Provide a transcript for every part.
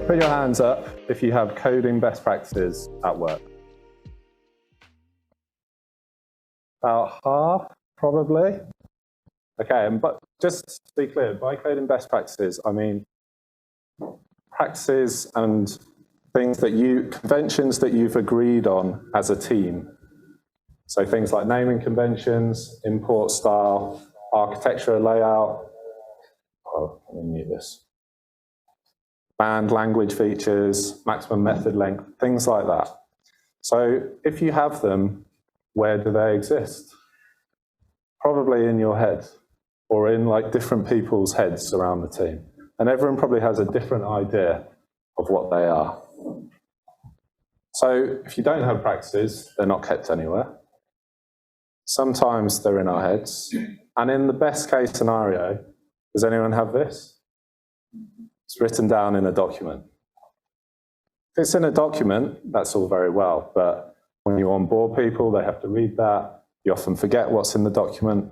Put your hands up if you have coding best practices at work. About half, probably. Okay, but just to be clear, by coding best practices, I mean practices and things that conventions that you've agreed on as a team. So things like naming conventions, import style, architecture layout. Oh, let me mute this. Banned language features, maximum method length, things like that. So if you have them, where do they exist? Probably in your head, or in like different people's heads around the team. And everyone probably has a different idea of what they are. So if you don't have practices, they're not kept anywhere. Sometimes they're in our heads. And in the best case scenario, does anyone have this? It's written down in a document. If it's in a document, that's all very well. But when you onboard people, they have to read that. You often forget what's in the document.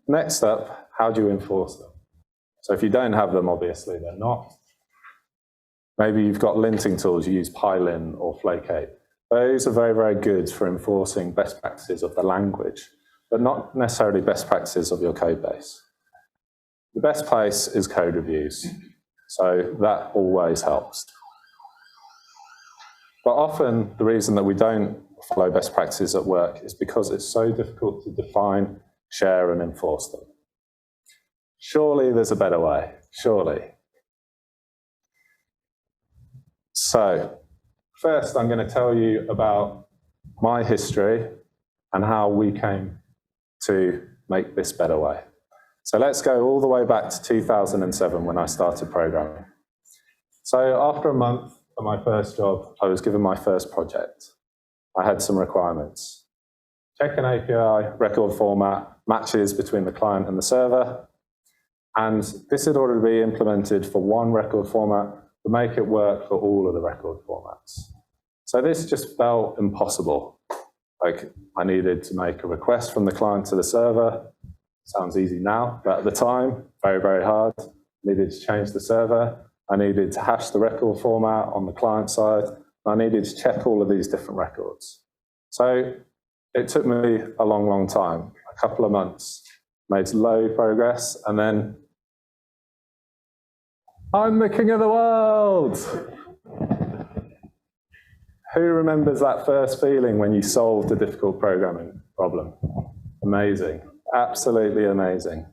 Next up, how do you enforce them? So if you don't have them, obviously they're not. Maybe you've got linting tools, you use Pylin or Flake8. Those are very, very good for enforcing best practices of the language, but not necessarily best practices of your code base. The best place is code reviews, so that always helps. But often the reason that we don't follow best practices at work is because it's so difficult to define, share, and enforce them. Surely there's a better way, surely. So, first I'm going to tell you about my history and how we came to make this better way. So let's go all the way back to 2007 when I started programming. So after a month at my first job, I was given my first project. I had some requirements. Check an API record format matches between the client and the server. And this had already been implemented for one record format to make it work for all of the record formats. So this just felt impossible. Like I needed to make a request from the client to the server. Sounds easy now, but at the time, very, very hard. Needed to change the server. I needed to hash the record format on the client side. I needed to check all of these different records. So it took me a long, long time, a couple of months, made low progress, and then I'm the king of the world. Who remembers that first feeling when you solved a difficult programming problem? Amazing. Absolutely amazing.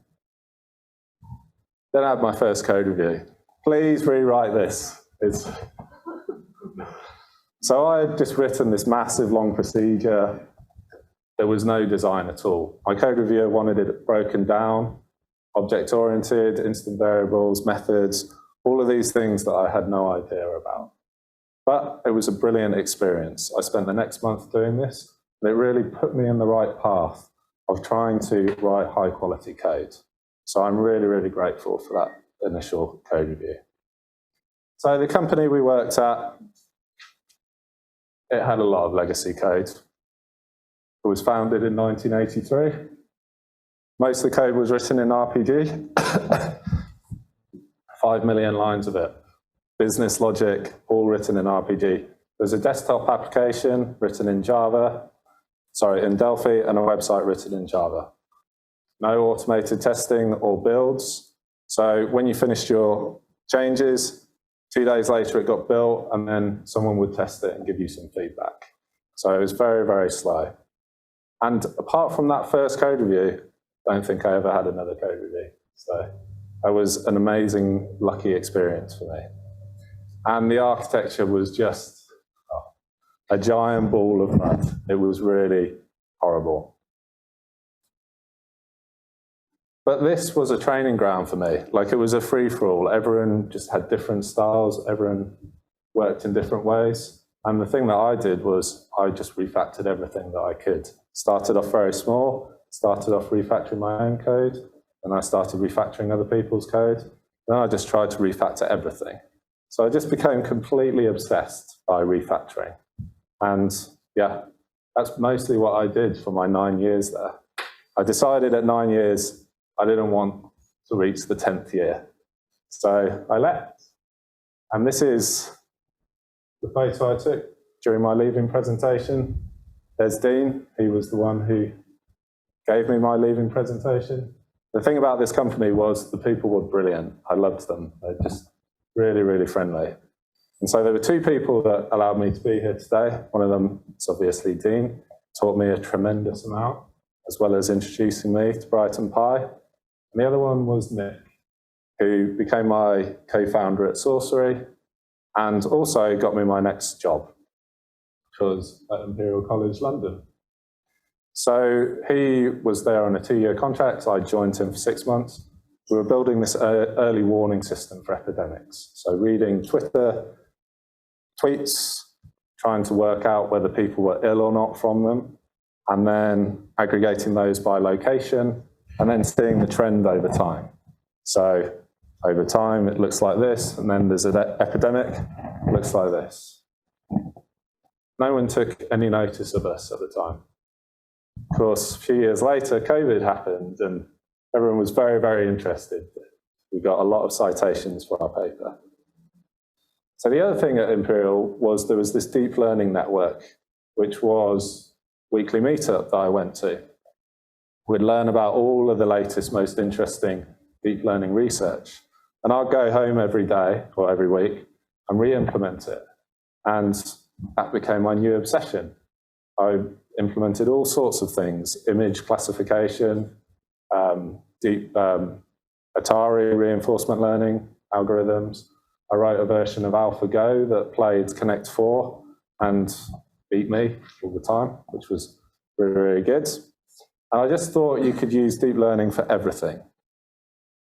Then I had my first code review. Please rewrite this. So I had just written this massive long procedure. There was no design at all. My code reviewer wanted it broken down, object-oriented, instant variables, methods, all of these things that I had no idea about. But it was a brilliant experience. I spent the next month doing this, and it really put me in the right path of trying to write high-quality code. So I'm really, really grateful for that initial code review. So the company we worked at, it had a lot of legacy code. It was founded in 1983. Most of the code was written in RPG. 5 million lines of it. Business logic, all written in RPG. There's a desktop application written in in Delphi, and a website written in Java. No automated testing or builds. So when you finished your changes, 2 days later it got built, and then someone would test it and give you some feedback. So it was very, very slow. And apart from that first code review, I don't think I ever had another code review. So that was an amazing, lucky experience for me. And the architecture was just a giant ball of mud. It was really horrible. But this was a training ground for me. Like it was a free-for-all. Everyone just had different styles. Everyone worked in different ways. And the thing that I did was I just refactored everything that I could. Started off very small, started off refactoring my own code, and I started refactoring other people's code. Then I just tried to refactor everything. So I just became completely obsessed by refactoring. And yeah, that's mostly what I did for my 9 years there. I decided at 9 years I didn't want to reach the 10th year. So I left. And this is the photo I took during my leaving presentation. There's Dean. He was the one who gave me my leaving presentation. The thing about this company was the people were brilliant. I loved them. They're just really, really friendly. And so there were two people that allowed me to be here today. One of them is obviously Dean, taught me a tremendous amount, as well as introducing me to Brighton Pi. And the other one was Nick, who became my co-founder at Sorcery and also got me my next job, which was at Imperial College London. So he was there on a 2-year contract. I joined him for 6 months. We were building this early warning system for epidemics. So reading Twitter tweets, trying to work out whether people were ill or not from them, and then aggregating those by location, and then seeing the trend over time. So over time, it looks like this, and then there's an epidemic, it looks like this. No one took any notice of us at the time. Of course, a few years later, COVID happened, and everyone was very, very interested. We got a lot of citations for our paper. So the other thing at Imperial was there was this deep learning network, which was a weekly meetup that I went to. We'd learn about all of the latest, most interesting deep learning research. And I'd go home every day or every week and re-implement it. And that became my new obsession. I implemented all sorts of things, image classification, Atari reinforcement learning algorithms. I wrote a version of AlphaGo that played Connect 4 and beat me all the time, which was really, really good. And I just thought you could use deep learning for everything.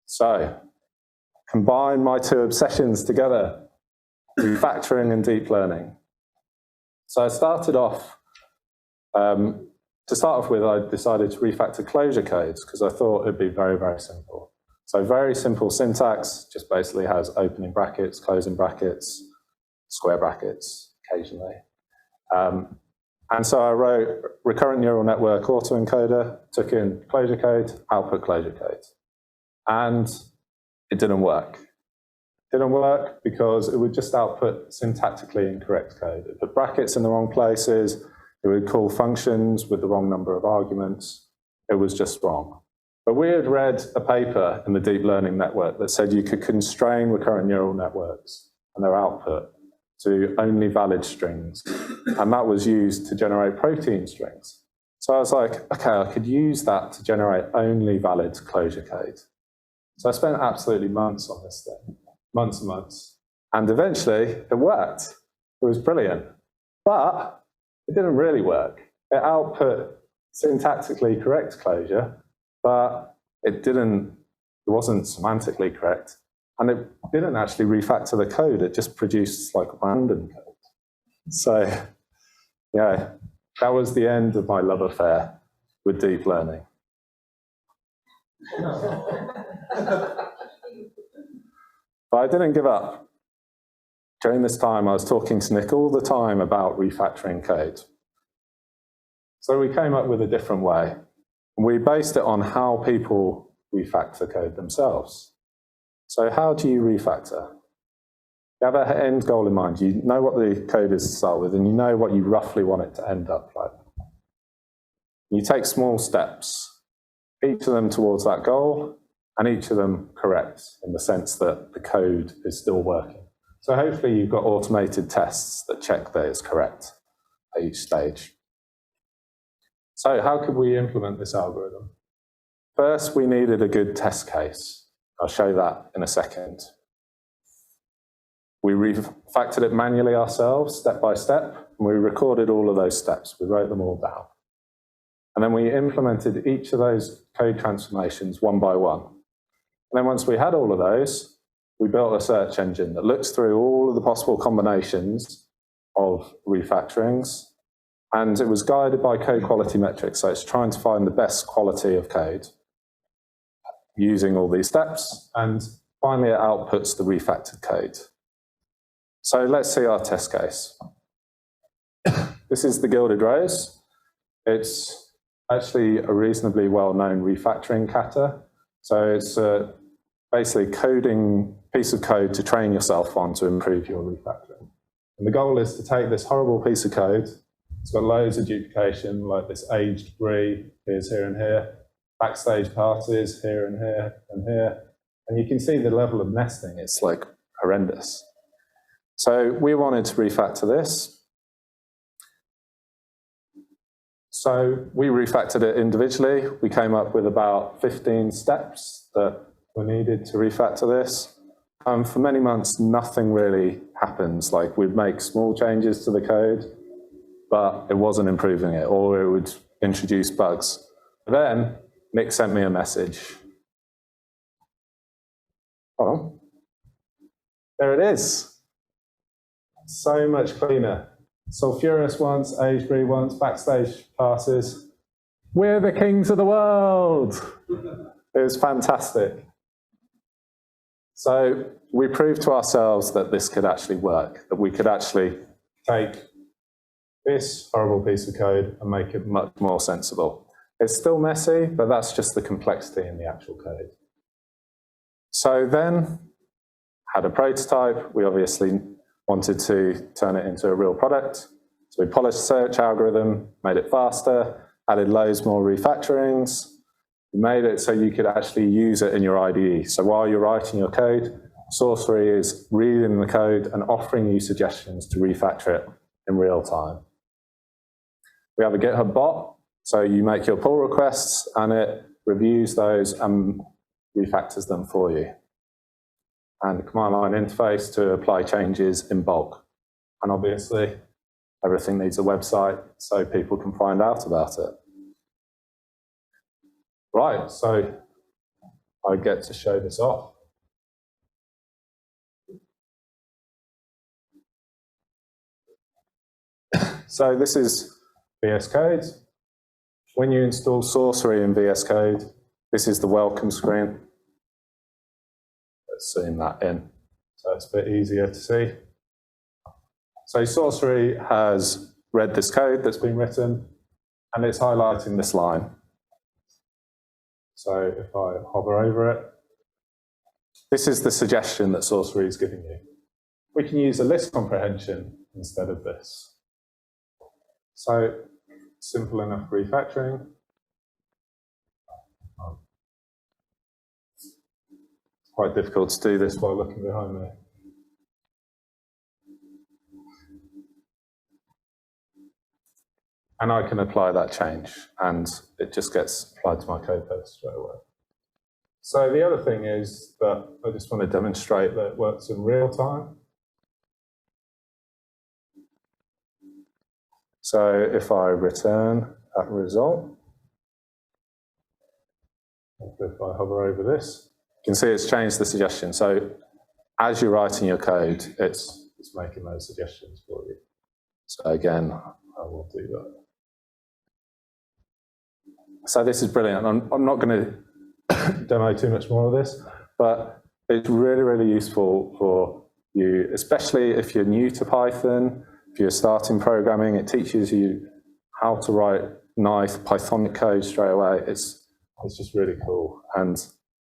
So combine my two obsessions together, refactoring and deep learning. So I started off, to start off with, I decided to refactor closure codes because I thought it'd be very, very simple. So very simple syntax, just basically has opening brackets, closing brackets, square brackets occasionally. And so I wrote recurrent neural network autoencoder, took in closure code, output closure code. And it didn't work. It didn't work because it would just output syntactically incorrect code. It put brackets in the wrong places. It would call functions with the wrong number of arguments. It was just wrong. But we had read a paper in the deep learning network that said you could constrain recurrent neural networks and their output to only valid strings. And that was used to generate protein strings. So I was like, okay, I could use that to generate only valid closure code. So I spent absolutely months on this thing, months and months. And eventually it worked. It was brilliant. But it didn't really work. It output syntactically correct closure, but it wasn't semantically correct. And it didn't actually refactor the code. It just produced like random code. So yeah, that was the end of my love affair with deep learning. But I didn't give up. During this time, I was talking to Nick all the time about refactoring code. So we came up with a different way. We based it on how people refactor code themselves. So how do you refactor? You have an end goal in mind. You know what the code is to start with, and you know what you roughly want it to end up like. You take small steps, each of them towards that goal, and each of them correct in the sense that the code is still working. So hopefully you've got automated tests that check that it's correct at each stage. So how could we implement this algorithm? First, we needed a good test case. I'll show that in a second. We refactored it manually ourselves, step by step, and we recorded all of those steps. We wrote them all down. And then we implemented each of those code transformations one by one. And then once we had all of those, we built a search engine that looks through all of the possible combinations of refactorings, and it was guided by code quality metrics. So it's trying to find the best quality of code using all these steps, and finally it outputs the refactored code. So let's see our test case. This is the Gilded Rose. It's actually a reasonably well-known refactoring kata. So it's basically coding piece of code to train yourself on to improve your refactoring. And the goal is to take this horrible piece of code, it's got loads of duplication, like this aged brie is here and here, backstage passes here and here and here, and you can see the level of nesting, it's like horrendous. So we wanted to refactor this. So we refactored it individually. We came up with about 15 steps that were needed to refactor this. For many months, nothing really happens. Like, we'd make small changes to the code, but it wasn't improving it, or it would introduce bugs. Then Nick sent me a message. Hold on. There it is. So much cleaner. Sulfurous once, aged brie once, backstage passes. We're the kings of the world. It was fantastic. So we proved to ourselves that this could actually work, that we could actually take this horrible piece of code and make it much more sensible. It's still messy, but that's just the complexity in the actual code. So then, had a prototype. We obviously wanted to turn it into a real product. So we polished the search algorithm, made it faster, added loads more refactorings. We made it so you could actually use it in your IDE. So while you're writing your code, Sorcery is reading the code and offering you suggestions to refactor it in real time. We have a GitHub bot, so you make your pull requests and it reviews those and refactors them for you. And the command line interface to apply changes in bulk. And obviously, everything needs a website so people can find out about it. Right, so I get to show this off. So this is VS Code. When you install Sorcery in VS Code, this is the welcome screen. Let's zoom that in so it's a bit easier to see. So Sorcery has read this code that's been written, and it's highlighting this line. So if I hover over it, this is the suggestion that Sorcery is giving you. We can use a list comprehension instead of this. So simple enough refactoring. It's quite difficult to do this while looking behind me. And I can apply that change, and it just gets applied to my code base straight away. So the other thing is that I just want to demonstrate that it works in real time. So if I return that result, if I hover over this, you can see it's changed the suggestion. So as you're writing your code, it's making those suggestions for you. So again, I will do that. So this is brilliant. I'm not going to demo too much more of this, but it's really, really useful for you, especially if you're new to Python, if you're starting programming. It teaches you how to write nice Pythonic code straight away. It's just really cool. And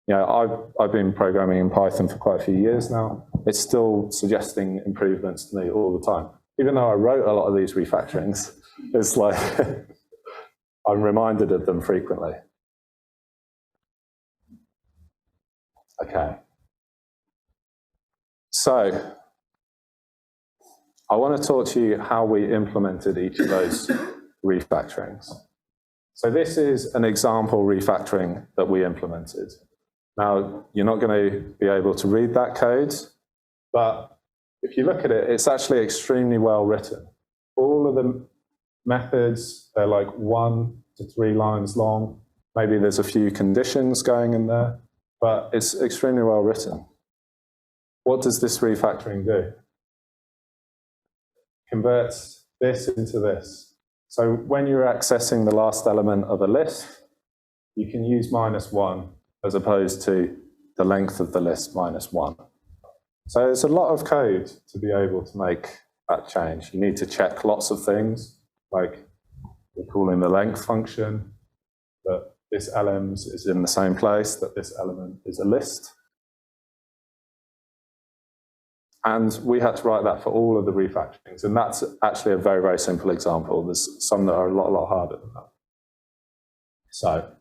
you know, I've been programming in Python for quite a few years now. It's still suggesting improvements to me all the time. Even though I wrote a lot of these refactorings, it's like I'm reminded of them frequently. Okay. So I want to talk to you how we implemented each of those refactorings. So this is an example refactoring that we implemented. Now, you're not going to be able to read that code, but if you look at it, it's actually extremely well written. All of the methods, they're like 1 to 3 lines long. Maybe there's a few conditions going in there, but it's extremely well written. What does this refactoring do? Converts this into this. So when you're accessing the last element of a list, you can use -1 as opposed to the length of the list -1. So it's a lot of code to be able to make that change. You need to check lots of things, like we're calling the length function, that this elements is in the same place, that this element is a list. And we had to write that for all of the refactorings. And that's actually a very, very simple example. There's some that are a lot harder than that. So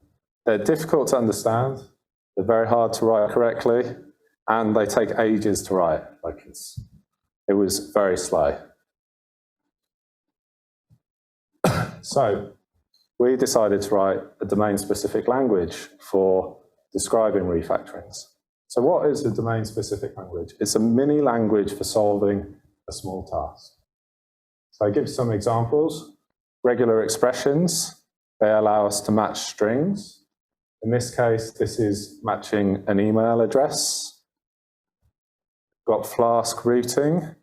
they're difficult to understand. They're very hard to write correctly. And they take ages to write. Like it was very slow. So we decided to write a domain-specific language for describing refactorings. So what is a domain-specific language? It's a mini language for solving a small task. So I give some examples. Regular expressions, they allow us to match strings. In this case, this is matching an email address. Got Flask routing.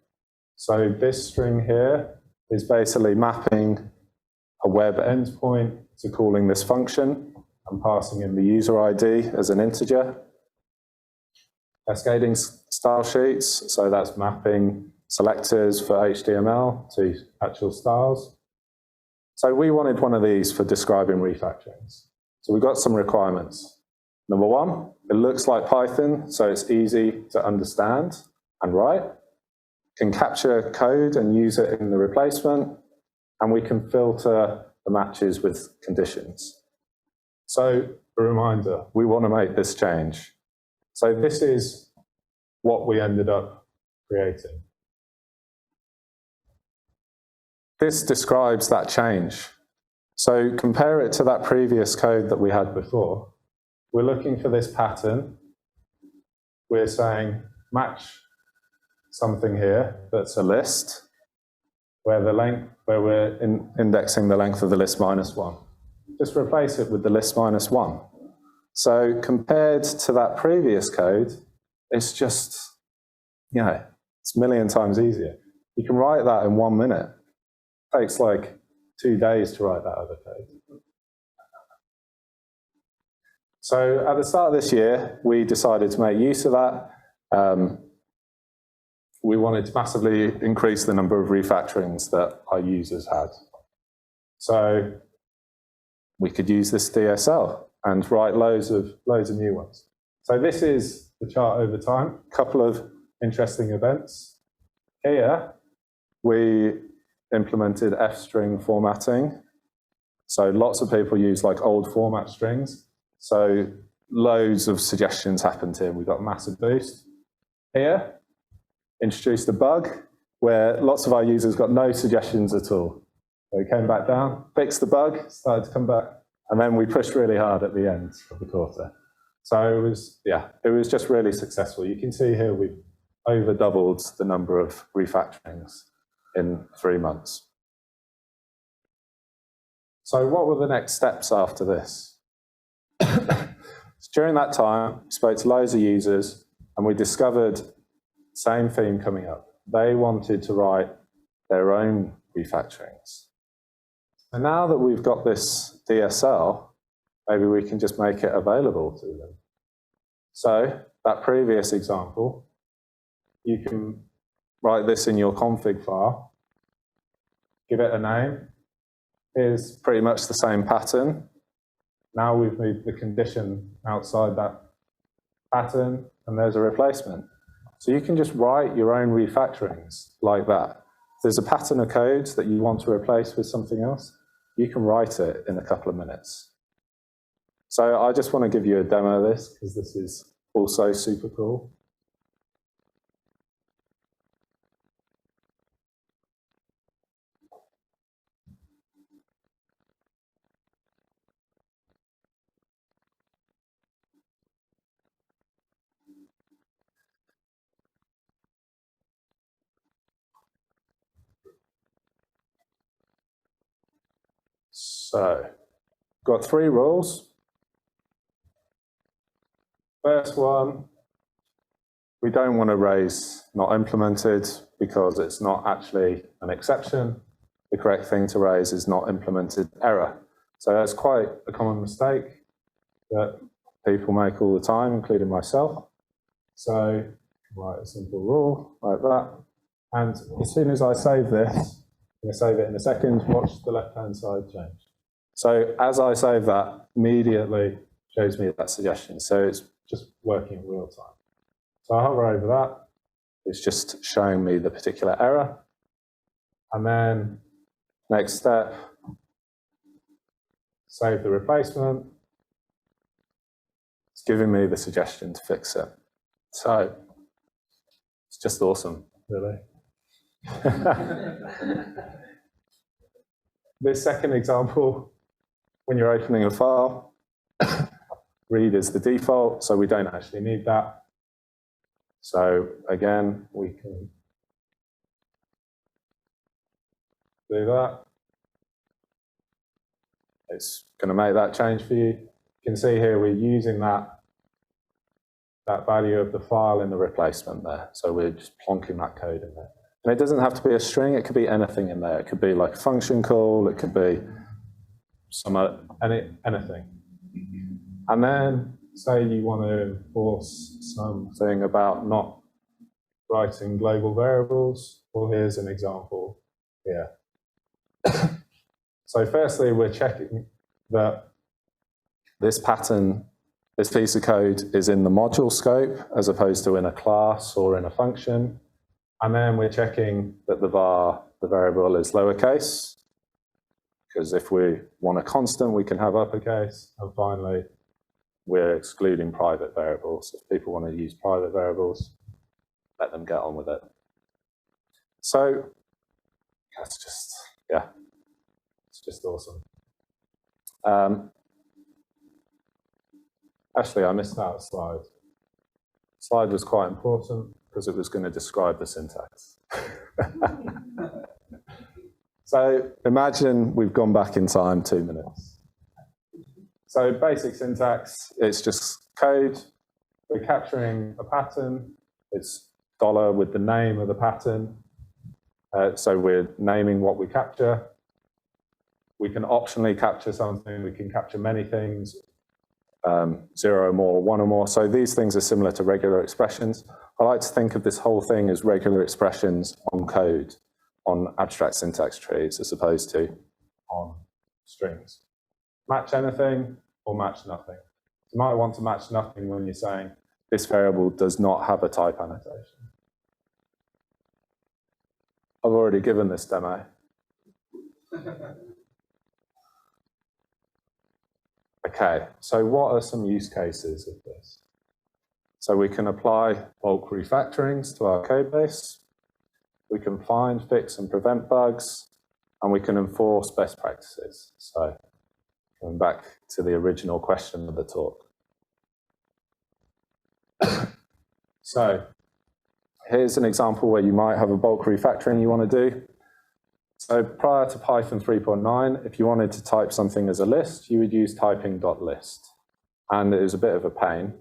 So this string here is basically mapping a web endpoint to calling this function and passing in the user ID as an integer. Cascading style sheets, so that's mapping selectors for HTML to actual styles. So we wanted one of these for describing refactorings. So we've got some requirements. Number one, it looks like Python, so it's easy to understand and write. Can capture code and use it in the replacement, and we can filter the matches with conditions. So a reminder, we want to make this change. So this is what we ended up creating. This describes that change. So compare it to that previous code that we had before. We're looking for this pattern. We're saying match something here that's a list, where we're indexing the length of the list -1. Just replace it with the list -1. So compared to that previous code, it's just, it's a million times easier. You can write that in 1 minute. It takes like 2 days to write that other code. So at the start of this year, we decided to make use of that. We wanted to massively increase the number of refactorings that our users had. So we could use this DSL and write loads of new ones. So this is the chart over time, a couple of interesting events. Here, we implemented f-string formatting. So lots of people use like old format strings. So loads of suggestions happened here. We got a massive boost. Here, introduced a bug where lots of our users got no suggestions at all. They came back down, fixed the bug, started to come back, and then we pushed really hard at the end of the quarter. So it was just really successful. You can see here we've over doubled the number of refactorings in 3 months. So what were the next steps after this? During that time, we spoke to loads of users, and we discovered same theme coming up. They wanted to write their own refactorings. And now that we've got this DSL, maybe we can just make it available to them. So that previous example, you can write this in your config file, give it a name. Here's pretty much the same pattern. Now we've moved the condition outside that pattern, and there's a replacement. So you can just write your own refactorings like that. If there's a pattern of code that you want to replace with something else, you can write it in a couple of minutes. So I just want to give you a demo of this, because this is also super cool. So, got 3 rules. First one, we don't want to raise not implemented because it's not actually an exception. The correct thing to raise is not implemented error. So that's quite a common mistake that people make all the time, including myself. So write a simple rule like that. And as soon as I save this, I'm going to save it in a second, watch the left-hand side change. So as I save that, immediately shows me that suggestion. So it's just working in real time. So I hover over that, It's just showing me the particular error. And then next step, save the replacement. It's giving me the suggestion to fix it. So it's just awesome, really. This second example, when you're opening a file, read is the default, so we don't actually need that. So again, we can do that. It's going to make that change for you. You can see here we're using that value of the file in the replacement there. So we're just plonking that code in there. And it doesn't have to be a string, it could be anything in there. It could be like a function call, it could be anything. And then say you want to enforce something about not writing global variables. Well, here's an example here. So firstly, we're checking that this pattern, this piece of code is in the module scope as opposed to in a class or in a function. And then we're checking that the var, the variable, is lowercase, because if we want a constant, we can have uppercase. And finally, we're excluding private variables. If people want to use private variables, let them get on with it. So that's just, yeah, it's just awesome. Actually, I missed out a slide. The slide was quite important because it was going to describe the syntax. So imagine we've gone back in time 2 minutes. So basic syntax, it's just code. We're capturing a pattern. It's $ with the name of the pattern. So we're naming what we capture. We can optionally capture something. We can capture many things, 0 or more, 1 or more. So these things are similar to regular expressions. I like to think of this whole thing as regular expressions on code, on abstract syntax trees, as opposed to on strings. Match anything or match nothing. You might want to match nothing when you're saying this variable does not have a type annotation. I've already given this demo. Okay, so what are some use cases of this? So we can apply bulk refactorings to our code base. We can find, fix, and prevent bugs, and we can enforce best practices. So going back to the original question of the talk. So here's an example where you might have a bulk refactoring you want to do. So prior to Python 3.9, if you wanted to type something as a list, you would use typing.list. And it was a bit of a pain.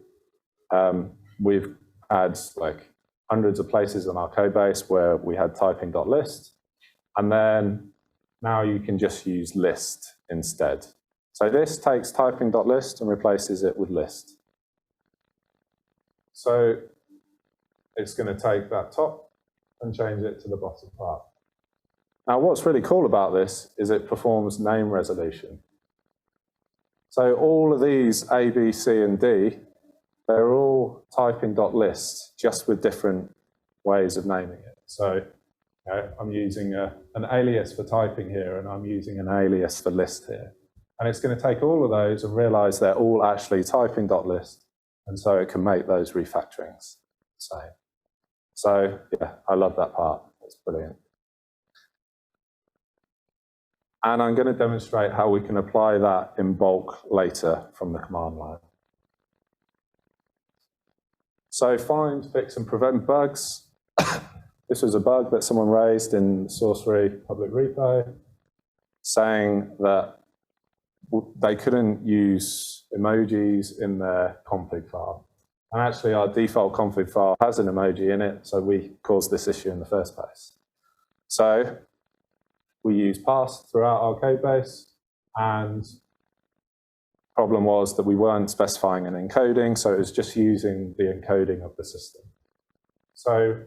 We've had like hundreds of places on our code base where we had typing.list. And then now you can just use list instead. So this takes typing.list and replaces it with list. So it's going to take that top and change it to the bottom part. Now, what's really cool about this is it performs name resolution. So all of these A, B, C, and D, they're all typing.list, just with different ways of naming it. So I'm using an alias for typing here, and I'm using an alias for list here. And it's going to take all of those and realize they're all actually typing.list, and so it can make those refactorings the same. So yeah, I love that part. It's brilliant. And I'm going to demonstrate how we can apply that in bulk later from the command line. So find, fix, and prevent bugs. This was a bug that someone raised in the Sorcery public repo, saying that they couldn't use emojis in their config file. And actually, our default config file has an emoji in it, so we caused this issue in the first place. So we use pass throughout our code base, and the problem was that we weren't specifying an encoding, so it was just using the encoding of the system. So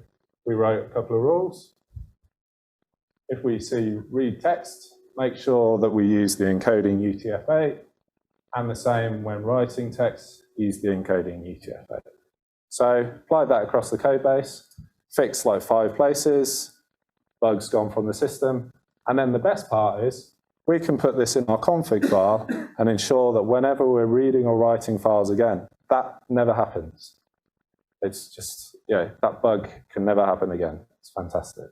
we wrote a couple of rules. If we see read text, make sure that we use the encoding UTF-8, and the same when writing text, use the encoding UTF-8. So apply that across the code base. fixed like 5 places, bugs gone from the system. And then the best part is we can put this in our config file and ensure that whenever we're reading or writing files again, that never happens. It's just, yeah, that bug can never happen again. It's fantastic.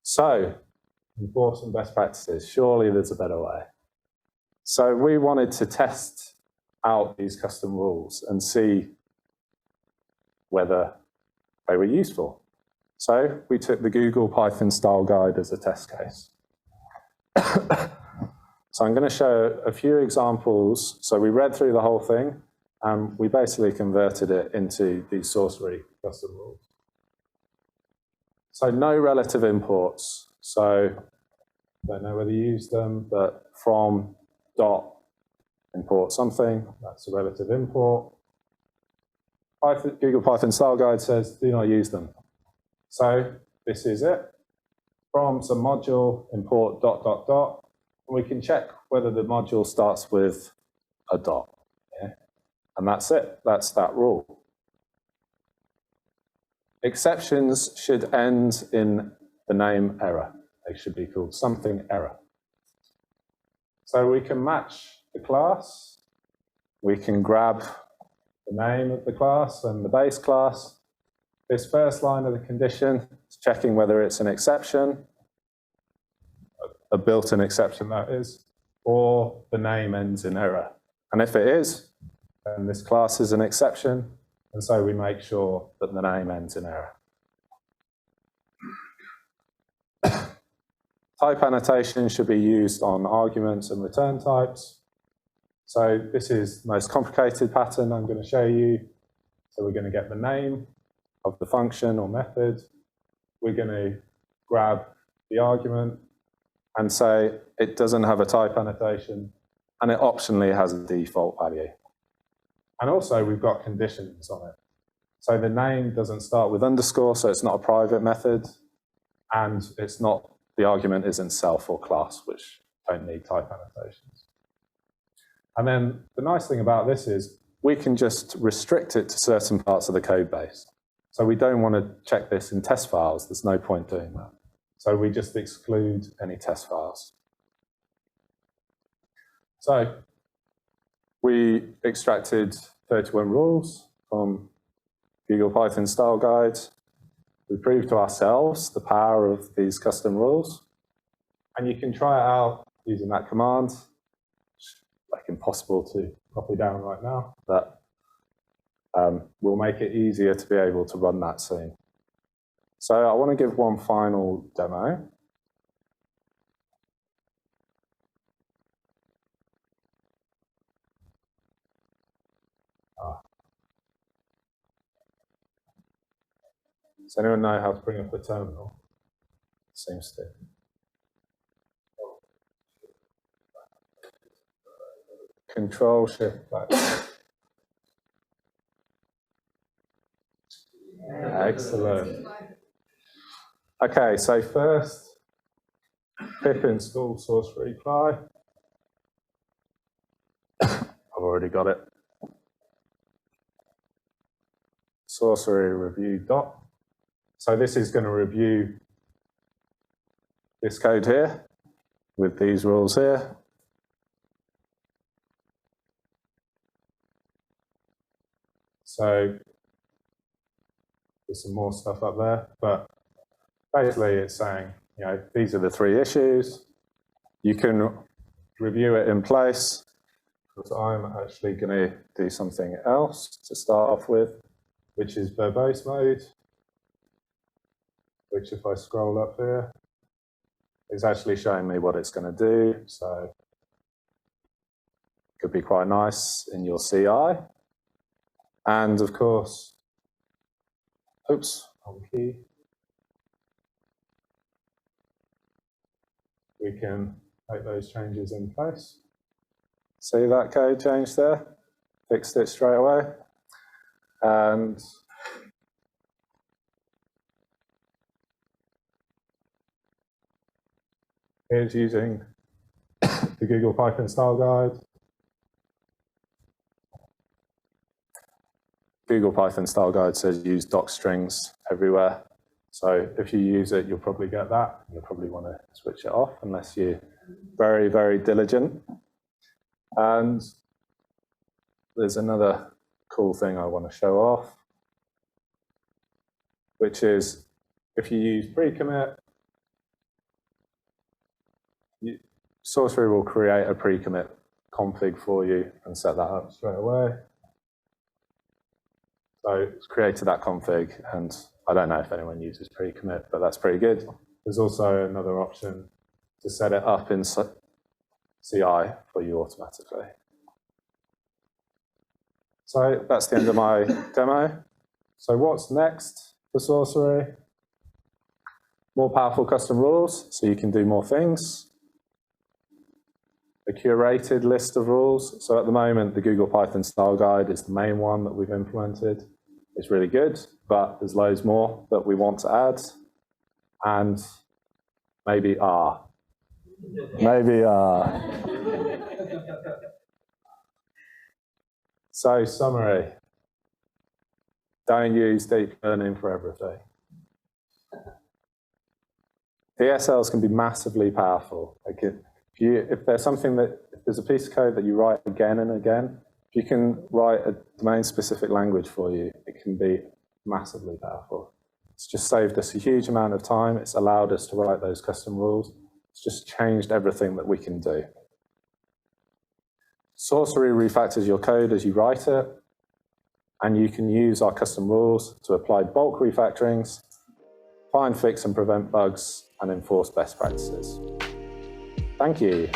So, important best practices. Surely there's a better way. So we wanted to test out these custom rules and see whether they were useful. So we took the Google Python style guide as a test case. So I'm going to show a few examples. So we read through the whole thing, and we basically converted it into these sorcery custom rules. So no relative imports. So I don't know whether you use them, but from dot import something, that's a relative import. Google Python style guide says do not use them. So this is it. From some module, import dot dot dot, and we can check whether the module starts with a dot. Yeah? And that's it. That's that rule. Exceptions should end in the name error. They should be called something error. So we can match the class. We can grab the name of the class and the base class. This first line of the condition is checking whether it's an exception, a built-in exception that is, or the name ends in error. And if it is, then this class is an exception, and so we make sure that the name ends in error. Type annotation should be used on arguments and return types. So this is the most complicated pattern I'm going to show you. So we're going to get the name of the function or method. We're going to grab the argument and say it doesn't have a type annotation, and it optionally has a default value. And also we've got conditions on it. So the name doesn't start with underscore, so it's not a private method, and it's not, the argument isn't self or class, which don't need type annotations. And then the nice thing about this is we can just restrict it to certain parts of the code base. So we don't want to check this in test files. There's no point doing that. So we just exclude any test files. So we extracted 31 rules from Google Python style guides. We proved to ourselves the power of these custom rules. And you can try it out using that command. Like impossible to copy down right now, but we'll make it easier to be able to run that soon. So I want to give one final demo. Does anyone know how to bring up a terminal? Seems to. Control-Shift back. Excellent. Okay, so first, pip install sorcery apply. I've already got it. Sorcery review dot. So this is going to review this code here with these rules here. So there's some more stuff up there, but basically it's saying, you know, these are the 3 issues. You can review it in place, because I'm actually going to do something else to start off with, which is verbose mode, which if I scroll up here, is actually showing me what it's going to do. So it could be quite nice in your CI. And of course, oops, on key. We can make those changes in place. See that code change there? Fixed it straight away. And here's using the Google Python style guide. Google Python style guide says use doc strings everywhere. So if you use it, you'll probably get that. You'll probably want to switch it off unless you're very, very diligent. And there's another cool thing I want to show off, which is if you use pre-commit, Sorcery will create a pre-commit config for you and set that up straight away. So it's created that config, and I don't know if anyone uses pre-commit, but that's pretty good. There's also another option to set it up in CI for you automatically. So that's the end of my demo. So what's next for Sorcery? More powerful custom rules, so you can do more things. A curated list of rules. So at the moment, the Google Python style guide is the main one that we've implemented. It's really good, but there's loads more that we want to add. And maybe R. Maybe R. So summary. Don't use deep learning for everything. DSLs can be massively powerful. If there's a piece of code that you write again and again, if you can write a domain-specific language for you, it can be massively powerful. It's just saved us a huge amount of time. It's allowed us to write those custom rules. It's just changed everything that we can do. Sorcery refactors your code as you write it, and you can use our custom rules to apply bulk refactorings, find, fix, and prevent bugs, and enforce best practices. Thank you.